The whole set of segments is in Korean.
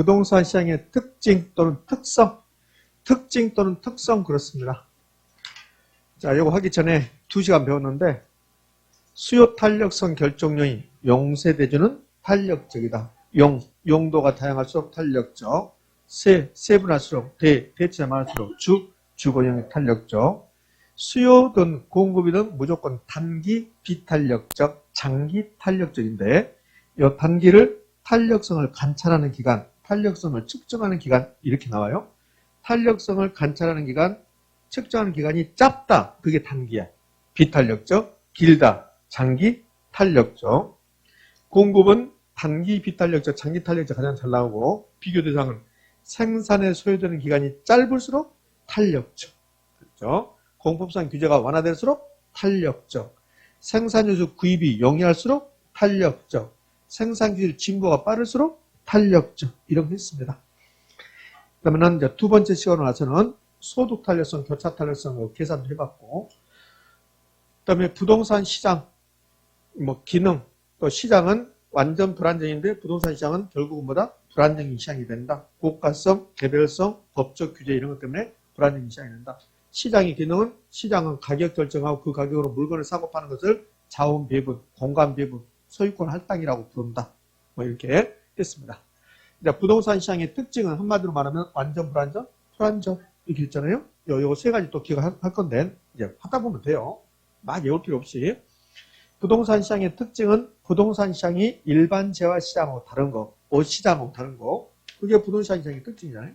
부동산 시장의 특징 또는 특성. 특징 또는 특성 그렇습니다. 자, 이거 하기 전에 2시간 배웠는데 수요 탄력성 결정 요인 용세대주는 탄력적이다. 용도가 다양할수록 탄력적. 세분할수록 대체가 많을수록 주거형이 탄력적. 수요든 공급이든 무조건 단기 비탄력적, 장기 탄력적인데 이 단기를 탄력성을 관찰하는 기간, 탄력성을 측정하는 기간 이렇게 나와요. 탄력성을 관찰하는 기간, 측정하는 기간이 짧다. 그게 단기야. 비탄력적, 길다. 장기 탄력적. 공급은 단기 비탄력적, 장기 탄력적 가장 잘 나오고 비교 대상은 생산에 소요되는 기간이 짧을수록 탄력적. 그렇죠? 공법상 규제가 완화될수록 탄력적. 생산요소 구입이 용이할수록 탄력적. 생산기술 진보가 빠를수록 탄력적. 이런 게 있습니다. 그러면 이제 두 번째 시간으로 와서는 소득 탄력성, 교차 탄력성 계산도 해봤고, 그 다음에 부동산 시장, 기능, 또 시장은 완전 불안정인데 부동산 시장은 결국은 뭐다? 불안정인 시장이 된다. 고가성, 개별성, 법적 규제 이런 것 때문에 불안정인 시장이 된다. 시장의 기능은 시장은 가격 결정하고 그 가격으로 물건을 사고 파는 것을 자원 배분, 공간 배분, 소유권 할당이라고 부른다. 이렇게 했습니다. 이제 부동산 시장의 특징은 한마디로 말하면 완전 불안정, 불안정 이렇게 했잖아요. 요거 세 가지 또 기억할 건데 이제 하다 보면 돼요. 막 외울 필요 없이. 부동산 시장의 특징은 부동산 시장이 일반 재화 시장하고 다른 거, 옷 시장하고 다른 거. 그게 부동산 시장의 특징이잖아요.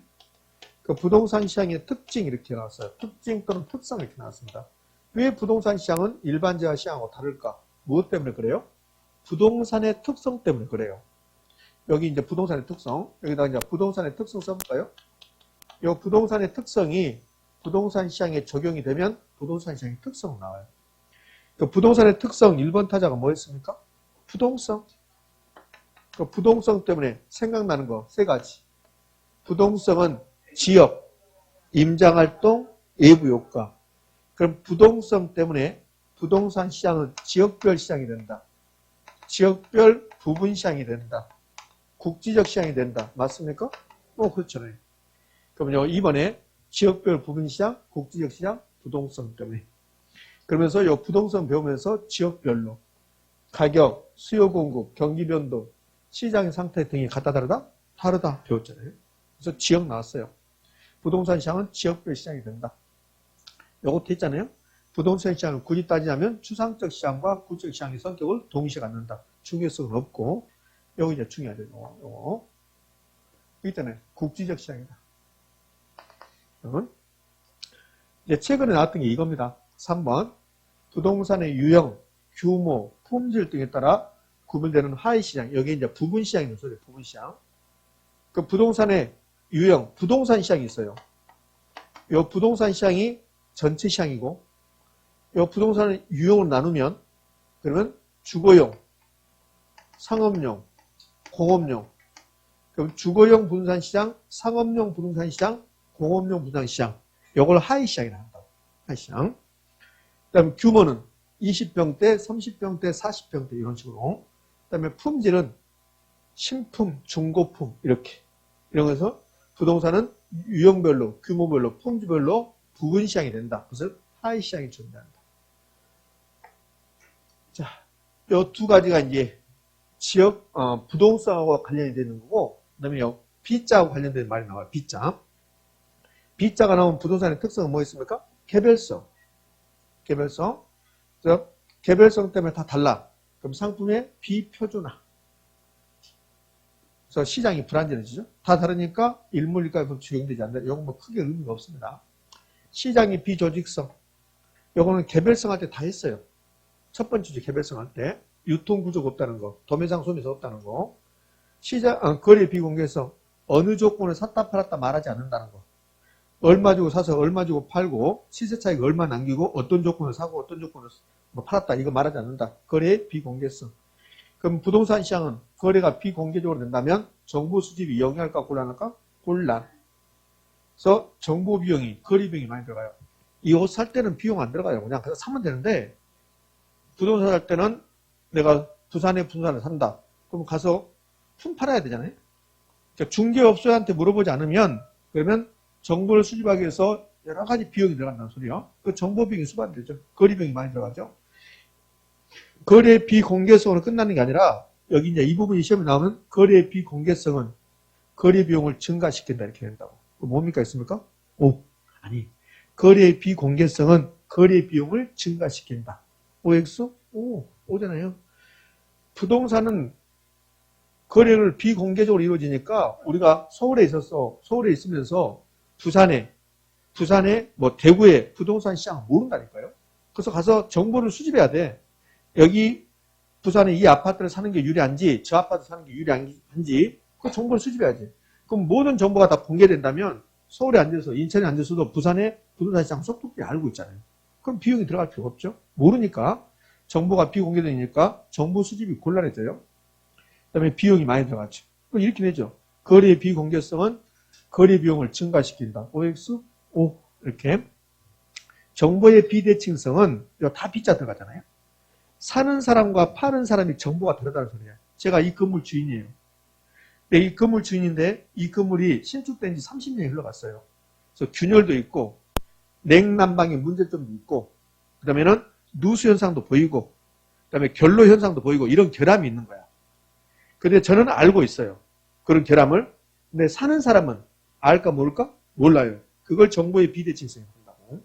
그 부동산 시장의 특징 이렇게 나왔어요. 특징 또는 특성 이렇게 나왔습니다. 왜 부동산 시장은 일반 재화 시장하고 다를까? 무엇 때문에 그래요? 부동산의 특성 때문에 그래요. 여기 이제 부동산의 특성, 여기다 이제 부동산의 특성 써볼까요? 이 부동산의 특성이 부동산 시장에 적용이 되면 부동산 시장의 특성 나와요. 그 부동산의 특성 1번 타자가 뭐였습니까? 부동성. 그 부동성 때문에 생각나는 거 세 가지. 부동성은 지역, 임장활동, 외부효과. 그럼 부동성 때문에 부동산 시장은 지역별 시장이 된다. 지역별 부분 시장이 된다. 국지적 시장이 된다. 맞습니까? 그렇잖아요. 그러면요, 이번에 지역별 부분 시장, 국지적 시장, 부동성 때문에. 그러면서 이 부동성 배우면서 지역별로 가격, 수요 공급, 경기 변동, 시장의 상태 등이 같다 다르다? 다르다 배웠잖아요. 그래서 지역 나왔어요. 부동산 시장은 지역별 시장이 된다. 요것도 했잖아요. 부동산 시장을 굳이 따지자면 추상적 시장과 구적 시장의 성격을 동시에 갖는다. 중요성은 없고, 여기 이제 중요하죠. 요거. 여기 있잖아요. 국지적 시장이다. 이제 최근에 나왔던 게 이겁니다. 3번. 부동산의 유형, 규모, 품질 등에 따라 구분되는 하위 시장. 여기 이제 부분 시장이 있는 소리예요. 부분 시장. 그 부동산의 유형, 부동산 시장이 있어요. 이 부동산 시장이 전체 시장이고, 이 부동산의 유형으로 나누면, 그러면 주거용, 상업용, 공업용. 그럼 주거용 부동산 시장, 상업용 부동산 시장, 공업용 부동산 시장. 이걸 하위 시장이라 한다고. 하위 시장. 그 다음에 규모는 20평대, 30평대, 40평대 이런 식으로. 그 다음에 품질은 신품, 중고품 이렇게. 이런 거에서 부동산은 유형별로, 규모별로, 품질별로 부분 시장이 된다. 그것을 하위 시장이 존재한다. 자, 요 두 가지가 이제 지역, 부동산과 관련이 되는 거고, 그 다음에 B자하고 관련된 말이 나와요. B자. B자가 나온 부동산의 특성은 뭐 있습니까? 개별성. 개별성. 그래서 개별성 때문에 다 달라. 그럼 상품의 비표준화. 그래서 시장이 불안정해지죠. 다 다르니까 일몰일가에 적용되지 않는다. 이건 뭐 크게 의미가 없습니다. 시장의 비조직성. 이거는 개별성 할 때 다 했어요. 첫 번째죠. 개별성 할 때. 유통구조가 없다는 거. 도매상 소매사 없다는 거. 시장, 거래 비공개성. 어느 조건을 샀다 팔았다 말하지 않는다는 거. 얼마 주고 사서 얼마 주고 팔고 시세 차익 얼마 남기고 어떤 조건을 사고 어떤 조건을 팔았다. 이거 말하지 않는다. 거래의 비공개성. 그럼 부동산 시장은 거래가 비공개적으로 된다면 정보 수집이 영향할까 곤란할까? 곤란. 그래서 정보 비용이, 거래 비용이 많이 들어가요. 이 옷 살 때는 비용 안 들어가요. 그냥 가서 사면 되는데 부동산 살 때는 내가 부산에 부동산을 산다. 그럼 가서 품 팔아야 되잖아요. 중개업소한테 물어보지 않으면 그러면 정보를 수집하기 위해서 여러 가지 비용이 들어간다는 소리요. 그 정보 비용이 수반되죠. 거래 비용이 많이 들어가죠. 거래 비공개성으로 끝나는 게 아니라 여기 이제 이 부분이 시험에 나오면 거래 비공개성은 거래 비용을 증가시킨다 이렇게 된다고. 뭡니까 있습니까? 오, 아니. 거래 비공개성은 거래 비용을 증가시킨다. OX? 오, 오잖아요. 부동산은 거래를 비공개적으로 이루어지니까 우리가 서울에 있으면서 부산에 뭐 대구에 부동산 시장을 모른다니까요. 그래서 가서 정보를 수집해야 돼. 여기 부산에 이 아파트를 사는 게 유리한지 저 아파트 사는 게 유리한지 그 정보를 수집해야지. 그럼 모든 정보가 다 공개된다면 서울에 앉아서 인천에 앉아서도 부산의 부동산 시장 속속들이 알고 있잖아요. 그럼 비용이 들어갈 필요가 없죠. 모르니까 정보가 비공개되니까 정보 수집이 곤란해져요. 그다음에 비용이 많이 들어가죠. 그럼 이렇게 되죠. 거래의 비공개성은 거래 비용을 증가시킨다. OX, O 이렇게. 정보의 비대칭성은 다 B자 들어가잖아요. 사는 사람과 파는 사람이 정보가 다르다는 소리예요. 제가 이 건물 주인이에요. 이 건물 주인인데 이 건물이 신축된 지 30년이 흘러갔어요. 그래서 균열도 있고 냉난방의 문제점도 있고 그 다음에는 누수 현상도 보이고 그 다음에 결로 현상도 보이고 이런 결함이 있는 거야. 근데 저는 알고 있어요. 그런 결함을. 근데 사는 사람은 알까 모를까? 몰라요. 그걸 정보의 비대칭성이 한다고.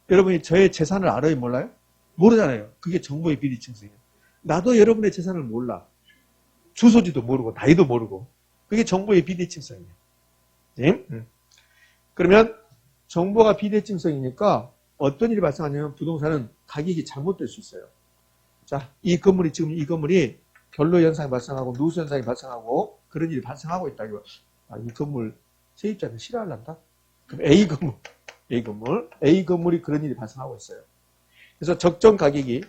여러분이 저의 재산을 알아요? 몰라요? 모르잖아요. 그게 정보의 비대칭성이에요. 나도 여러분의 재산을 몰라. 주소지도 모르고 나이도 모르고. 그게 정보의 비대칭성이에요. 네? 그러면 정보가 비대칭성이니까 어떤 일이 발생하냐면 부동산은 가격이 잘못될 수 있어요. 자, 이 건물이 결로 현상이 발생하고 누수 현상이 발생하고 그런 일이 발생하고 있다. 이거. 아, 이 건물 세입자는 싫어할란다? 그럼 A 건물이 그런 일이 발생하고 있어요. 그래서 적정 가격이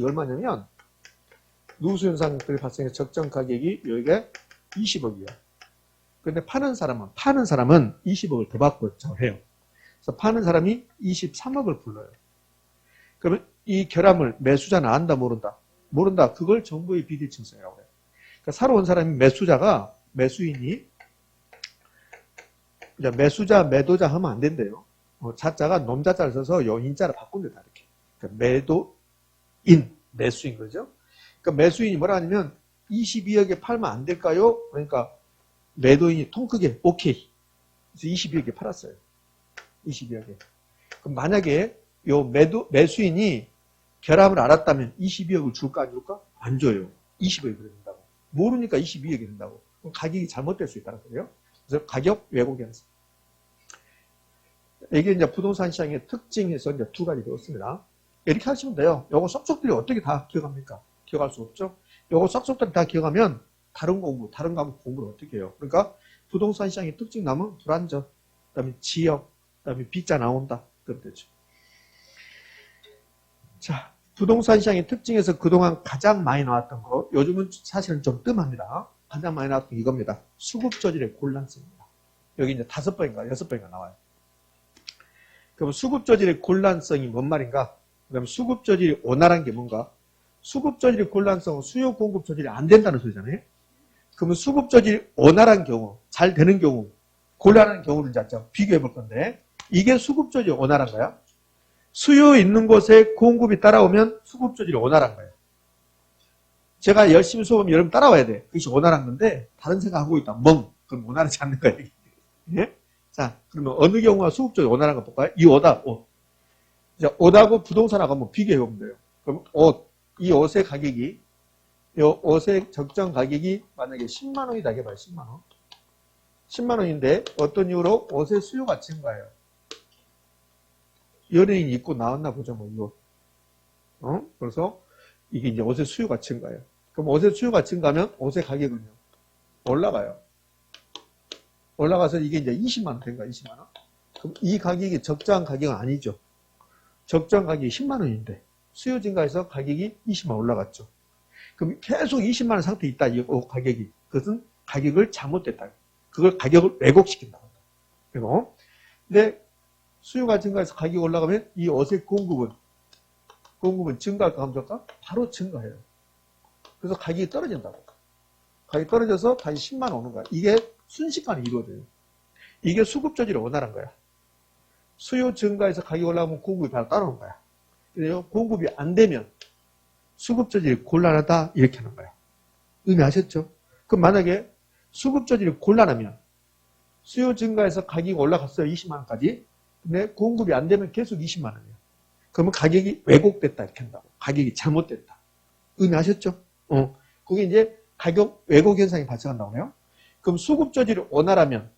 얼마냐면 누수 현상들이 발생해서 적정 가격이 여기가 20억이에요. 그런데 파는 사람은 20억을 더 받고 해요. 그래서 파는 사람이 23억을 불러요. 그러면 이 결함을 매수자는 안다 모른다? 모른다. 그걸 정보의 비대칭성이라고 해요. 그러니까 사러 온 사람이 매수인이 매수자, 매도자 하면 안 된대요. 자자가 놈자자를 써서 인자를 바꾼대다 이렇게. 그러니까 매수인 거죠. 그러니까 매수인이 뭐라 하냐면 22억에 팔면 안 될까요? 그러니까 매도인이 통 크게 오케이. 그래서 22억에 팔았어요. 22억에. 그럼 만약에 매수인이 결함을 알았다면 22억을 줄까 안 줄까? 안 줘요. 20억이 된다고. 모르니까 22억이 된다고. 그럼 가격이 잘못될 수 있다는 거예요. 그래서 가격 왜곡이 현상. 이게 이제 부동산 시장의 특징에서 이제 두 가지 되었습니다. 이렇게 하시면 돼요. 요거 쏙쏙들이 어떻게 다 기억합니까? 기억할 수 없죠? 요거 쏙쏙들이 다 기억하면 다른 과목 공부를 어떻게 해요? 그러니까 부동산 시장의 특징 나면 불안전, 그 다음에 지역, 그 다음에 B자 나온다. 그럼 되죠. 자, 부동산 시장의 특징에서 그동안 가장 많이 나왔던 거, 요즘은 사실은 좀 뜸합니다. 가장 많이 나왔던 게 이겁니다. 수급 저질의 곤란성입니다. 여기 이제 5번인가 6번인가 나와요. 그럼 수급 저질의 곤란성이 뭔 말인가? 그럼 수급 저질이 원활한 게 뭔가? 수급 저질의 곤란성은 수요 공급 저질이 안 된다는 소리잖아요. 그러면 수급 저질이 원활한 경우, 잘 되는 경우, 곤란한 경우를 이제 비교해 볼 건데, 이게 수급 저질이 원활한 거야? 수요 있는 곳에 공급이 따라오면 수급 저질이 원활한 거예요. 제가 열심히 수업하면 여러분 따라와야 돼. 그것이 원활한 건데 다른 생각하고 있다. 그럼 원활하지 않는 거예요. 예? 자, 그러면 어느 경우가 수급 저질이 원활한 거 볼까요? 이 옷. 자, 옷하고 부동산하고 한번 비교해 보면 돼요. 그럼 이 옷의 가격이, 이 옷의 적정 가격이 만약에 10만 원이다 해봐요. 10만 원. 10만 원인데 어떤 이유로 옷의 수요가 증가해요. 연예인이 입고 나왔나 보죠, 뭐, 이거. 그래서 이게 이제 옷의 수요가 증가해요. 그럼 옷의 수요가 증가하면 옷의 가격은요? 올라가요. 올라가서 이게 이제 20만 원 된 거야, 20만 원. 그럼 이 가격이 적정한 가격은 아니죠. 적정 가격이 10만 원인데 수요 증가해서 가격이 20만 원 올라갔죠. 그럼 계속 20만 원 상태에 있다, 이 옷 가격이. 그것은 가격을 잘못됐다. 그걸 가격을 왜곡시킨다. 그리고 근데 수요가 증가해서 가격이 올라가면 이 옷의 공급은 증가할까 감소할까? 바로 증가해요. 그래서 가격이 떨어진다고. 가격이 떨어져서 다시 10만 원 오는 거야. 이게 순식간에 이루어져요. 이게 수급 조절이 원활한 거야. 수요 증가해서 가격이 올라가면 공급이 바로 따라오는 거야. 그래서 공급이 안 되면 수급 조절이 곤란하다 이렇게 하는 거야. 의미하셨죠? 그럼 만약에 수급 조절이 곤란하면 수요 증가해서 가격이 올라갔어요. 20만 원까지. 근데 공급이 안 되면 계속 20만 원이에요. 그러면 가격이 왜곡됐다 이렇게 한다고. 가격이 잘못됐다. 의미하셨죠? 그게 이제 가격 왜곡 현상이 발생한다고 해요. 그럼 수급 조절이 원활하면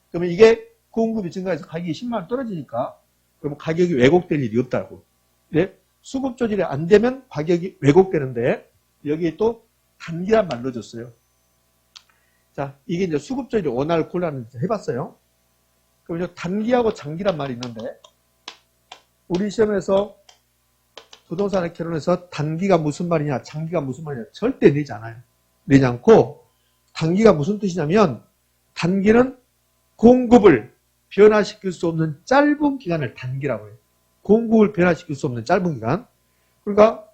그러면 이게 공급이 증가해서 가격이 10만 원 떨어지니까 그러면 가격이 왜곡될 일이 없다고. 네? 수급 조절이 안 되면 가격이 왜곡되는데 여기에 또 단기란 말 넣어줬어요. 자, 이게 이제 수급 조절이 원활 곤란을 해봤어요. 그럼 이제 단기하고 장기란 말이 있는데 우리 시험에서 부동산의 캐론에서 단기가 무슨 말이냐, 장기가 무슨 말이냐 절대 내지 않아요. 내지 않고 단기가 무슨 뜻이냐면 단기는 공급을 변화시킬 수 없는 짧은 기간을 단기라고 해요. 공급을 변화시킬 수 없는 짧은 기간. 그러니까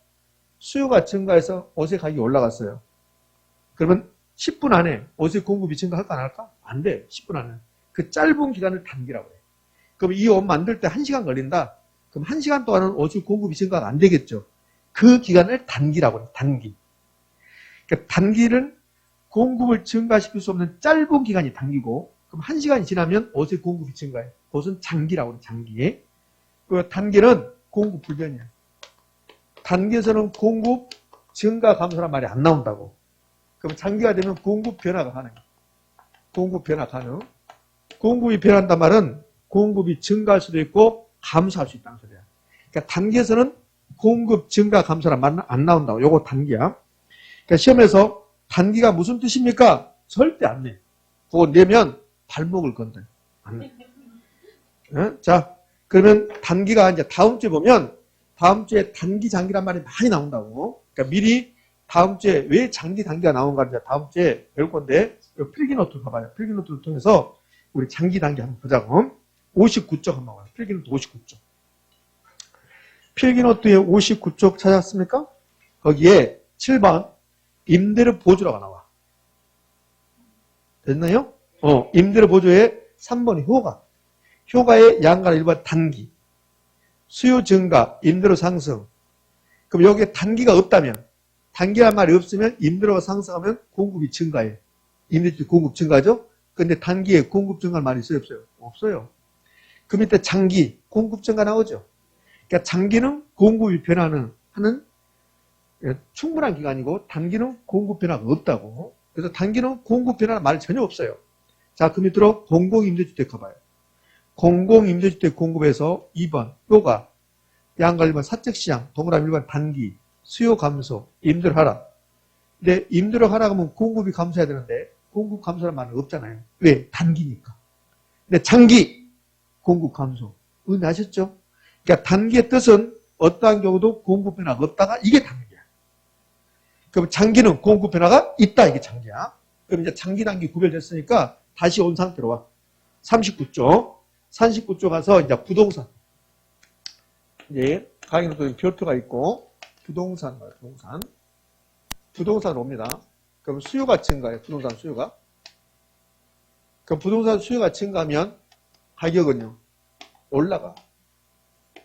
수요가 증가해서 옷의 가격이 올라갔어요. 그러면 10분 안에 옷의 공급이 증가할까 안 할까? 안 돼. 10분 안에. 그 짧은 기간을 단기라고 해요. 그럼 이 옷 만들 때 1시간 걸린다? 그럼 1시간 동안은 옷의 공급이 증가가 안 되겠죠. 그 기간을 단기라고 해요. 단기. 그러니까 단기는 공급을 증가시킬 수 없는 짧은 기간이 단기고 그럼 1시간이 지나면 옷의 공급이 증가해요. 그것은 장기라고 해요. 장기. 그 단기는 공급 불변이에요. 단기에서는 공급 증가 감소란 말이 안 나온다고. 그럼 장기가 되면 공급 변화가 가능해요. 공급 변화 가능. 공급이 변한단 말은 공급이 증가할 수도 있고 감소할 수 있다는 소리야. 그러니까 단기에서는 공급 증가 감소란 말은 안 나온다고. 요거 단기야. 그러니까 시험에서 단기가 무슨 뜻입니까? 절대 안 내. 그거 내면 발목을 건드려. 안 내. 자, 그러면 단기가 이제 다음 주에 보면 다음 주에 단기, 장기란 말이 많이 나온다고. 그러니까 미리 다음 주에 왜 장기, 단기가 나온가 이제 다음 주에 배울 건데 필기노트 봐봐요. 필기노트를 통해서 우리 장기, 단기 한번 보자고. 59쪽 한번 봐요. 필기노트 59쪽. 필기노트에 59쪽 찾았습니까? 거기에 7번 임대료 보조라고 나와. 됐나요? 임대료 보조에 3번이 효가. 효과의 양가는 1번 단기. 수요 증가, 임대료 상승. 그럼 여기에 단기가 없다면, 단기란 말이 없으면 임대료가 상승하면 공급이 증가해. 임대주 공급 증가죠? 근데 단기에 공급 증가할 말이 있어요? 없어요? 없어요. 그 밑에 장기, 공급 증가 나오죠? 그러니까 장기는 공급이 변화하는, 충분한 기간이고, 단기는 공급 변화가 없다고. 그래서 단기는 공급 변화는 말이 전혀 없어요. 자, 그 밑으로 공공임대주택 가봐요. 공공임대주택 공급에서 2번 효과, 양가 1번 사적시장, 동그라미 1번 단기, 수요 감소, 임대료 하락. 근데 임대료 하락하면 공급이 감소해야 되는데 공급 감소란 말은 없잖아요. 왜? 단기니까. 근데 장기, 공급 감소. 의미하셨죠? 그러니까 단기의 뜻은 어떠한 경우도 공급 변화가 없다가 이게 단기야. 그럼 장기는 공급 변화가 있다, 이게 장기야. 그럼 이제 장기, 단기 구별됐으니까 다시 온 상태로 와. 39쪽. 39쪽 가서 이제 부동산. 이제 강의는 또 별표가 있고, 부동산. 부동산 옵니다. 그럼 수요가 증가해요. 부동산 수요가. 그럼 부동산 수요가 증가하면 가격은요, 올라가.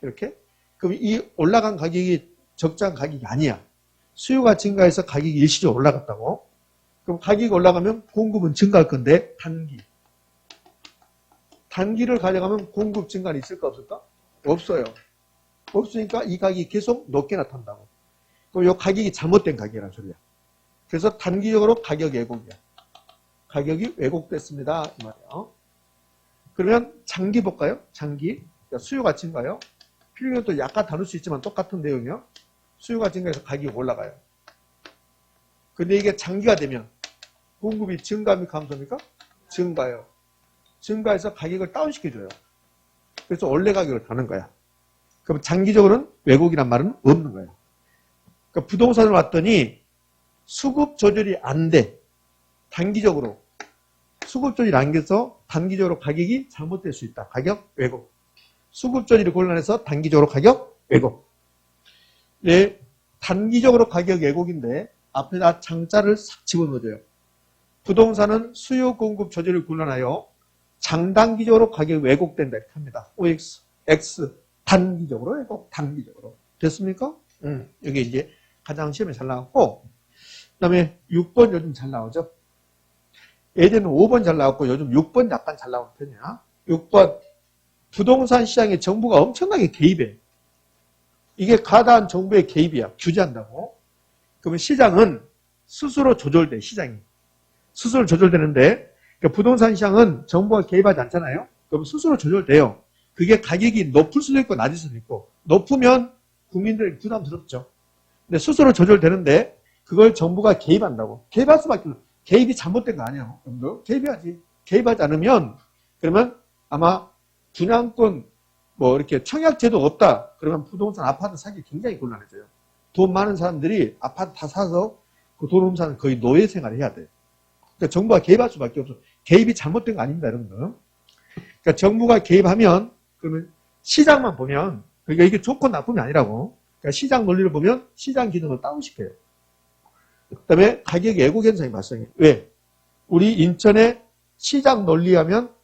이렇게. 그럼 이 올라간 가격이 적정 가격이 아니야. 수요가 증가해서 가격이 일시적으로 올라갔다고. 그럼 가격이 올라가면 공급은 증가할 건데, 단기. 단기를 가져가면 공급 증가는 있을까 없을까? 없어요. 없으니까 이 가격이 계속 높게 나타난다고. 그럼 이 가격이 잘못된 가격이라는 소리야. 그래서 단기적으로 가격 왜곡이야. 가격이 왜곡됐습니다. 이 말이에요. 그러면 장기 볼까요? 장기. 수요가 증가요. 필요는 약간 다를 수 있지만 똑같은 내용이요. 수요가 증가해서 가격이 올라가요. 근데 이게 장기가 되면 공급이 증가합니까? 감소합니까? 증가요. 증가해서 가격을 다운시켜줘요. 그래서 원래 가격을 가는 거야. 그럼 장기적으로는 왜곡이란 말은 없는 거예요. 그러니까 부동산을 왔더니 수급 조절이 안 돼. 단기적으로. 수급 조절이 안 돼서 단기적으로 가격이 잘못될 수 있다. 가격 왜곡. 수급 조절이 곤란해서 단기적으로 가격 왜곡. 네, 단기적으로 가격 왜곡인데 앞에다 장자를 싹 집어넣어줘요. 부동산은 수요 공급 조절을 곤란하여 장단기적으로 가격이 왜곡된다 이렇게 합니다. OX, X 단기적으로 왜곡, 단기적으로. 됐습니까? 여기 이제 가장 시험에 잘 나왔고, 그 다음에 6번 요즘 잘 나오죠. 예전에는 5번 잘 나왔고 요즘 6번 약간 잘 나오는 편이야. 6번 부동산 시장에 정부가 엄청나게 개입해. 이게 과다한 정부의 개입이야. 규제한다고. 그러면 시장은 스스로 조절돼. 시장이. 스스로 조절되는데 그러니까 부동산 시장은 정부가 개입하지 않잖아요. 그럼 스스로 조절돼요. 그게 가격이 높을 수도 있고 낮을 수도 있고 높으면 국민들에게 부담스럽죠. 근데 스스로 조절되는데 그걸 정부가 개입한다고. 개입할 수밖에 없어요. 개입이 잘못된 거 아니에요. 개입해야지. 개입하지 않으면 그러면 아마 분양권 뭐 이렇게 청약제도 없다. 그러면 부동산 아파트 사기 굉장히 곤란해져요. 돈 많은 사람들이 아파트 다 사서 그 돈 없는 사람은 거의 노예 생활을 해야 돼요. 그러니까 정부가 개입할 수밖에 없어. 개입이 잘못된 거 아닙니다, 여러분들. 그러니까 정부가 개입하면 그러면 시장만 보면 그러니까 이게 좋고 나쁨이 아니라고. 그러니까 시장 논리를 보면 시장 기능을 다운시켜요. 그다음에 가격 예고 현상이 발생해요. 왜? 우리 인천의 시장 논리하면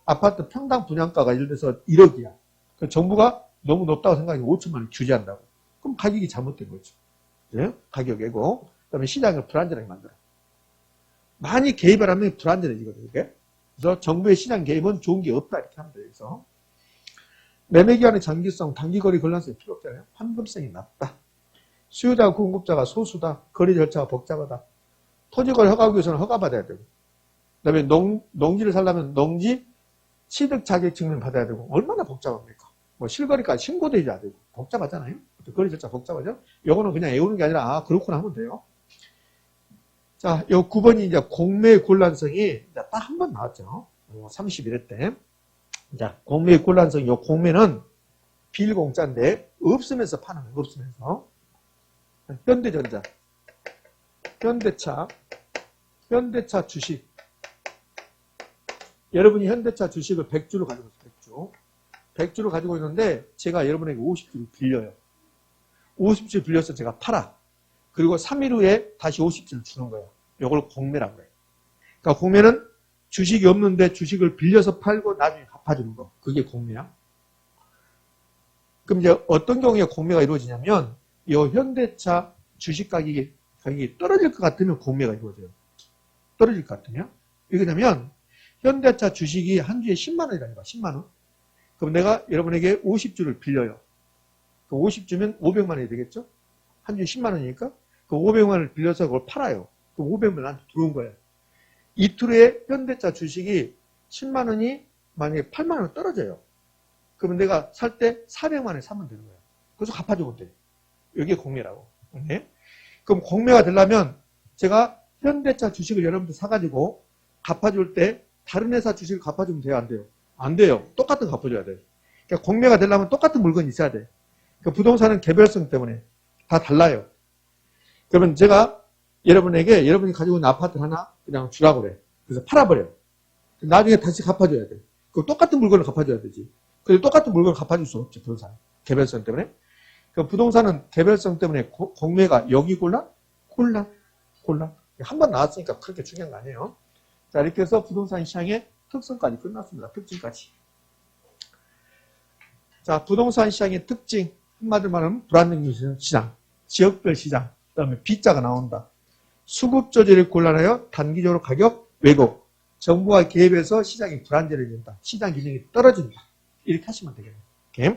아파트 평당 분양가가 예를 들어서 1억이야. 그러니까 정부가 너무 높다고 생각해 5천만 원 규제한다고. 그럼 가격이 잘못된 거죠. 네? 가격 예고. 그다음에 시장을 불안전하게 만들어. 많이 개입을 하면 불안전해지거든요. 이게. 그래서 정부의 시장 개입은 좋은 게 없다 이렇게 합니다. 그래서 매매 기간의 장기성, 단기거래 권란성이 필요 없잖아요. 환급성이 낮다. 수요자와 공급자가 소수다. 거래 절차가 복잡하다. 토지거래 허가하기 위해서는 허가받아야 되고. 그 다음에 농지를 살려면 농지 취득 자격증을 받아야 되고. 얼마나 복잡합니까? 뭐 실거래까지 신고도 해야 되고. 복잡하잖아요. 거래 절차 복잡하죠? 요거는 그냥 외우는 게 아니라 그렇구나 하면 돼요. 자, 요 9번이 이제 공매의 곤란성이 딱 한 번 나왔죠. 31회 때. 자, 공매의 곤란성, 요 공매는 빌공짜인데 없으면서 파는 거예요. 없으면서. 현대전자, 현대차 주식. 여러분이 현대차 주식을 100주를 가지고 있어요. 100주를 가지고 있는데 제가 여러분에게 50주를 빌려요. 50주 빌려서 제가 팔아. 그리고 3일 후에 다시 50주를 주는 거예요. 이걸 공매라고 해요. 그러니까 공매는 주식이 없는데 주식을 빌려서 팔고 나중에 갚아주는 거. 그게 공매야. 그럼 이제 어떤 경우에 공매가 이루어지냐면 이 현대차 주식 가격이 떨어질 것 같으면 공매가 이루어져요. 떨어질 것 같으면. 왜냐면 현대차 주식이 한 주에 10만 원이라니까. 10만 원. 그럼 내가 여러분에게 50주를 빌려요. 그 50주면 500만 원이 되겠죠? 한 주에 10만 원이니까 그 500만 원을 빌려서 그걸 팔아요. 그 500만 원 나한테 들어온 거예요. 이틀 후에 현대차 주식이 10만 원이 만약에 8만 원 떨어져요. 그러면 내가 살 때 400만 원에 사면 되는 거예요. 그래서 갚아주면 돼요. 이게 공매라고. 네? 그럼 공매가 되려면 제가 현대차 주식을 여러분들 사가지고 갚아줄 때 다른 회사 주식을 갚아주면 돼요? 안 돼요? 안 돼요. 똑같은 거 갚아줘야 돼요. 그러니까 공매가 되려면 똑같은 물건이 있어야 돼. 그러니까 부동산은 개별성 때문에 다 달라요. 그러면 제가 여러분이 가지고 있는 아파트 하나 그냥 주라고 그래. 그래서 팔아버려요. 나중에 다시 갚아줘야 돼. 그 똑같은 물건을 갚아줘야 되지. 그래서 똑같은 물건을 갚아줄 수 없죠. 부동산. 개별성 때문에. 그 부동산은 개별성 때문에 공매가 여기 곤란. 한 번 나왔으니까 그렇게 중요한 거 아니에요. 자, 이렇게 해서 부동산 시장의 특성까지 끝났습니다. 특징까지. 자, 부동산 시장의 특징. 한마디로 말하면 불안정한 시장, 지역별 시장, 그 다음에 B자가 나온다. 수급 조절이 곤란하여 단기적으로 가격 왜곡. 정부가 개입해서 시장이 불안정해진다. 시장 기능이 떨어진다. 이렇게 하시면 되겠네요. 오케이?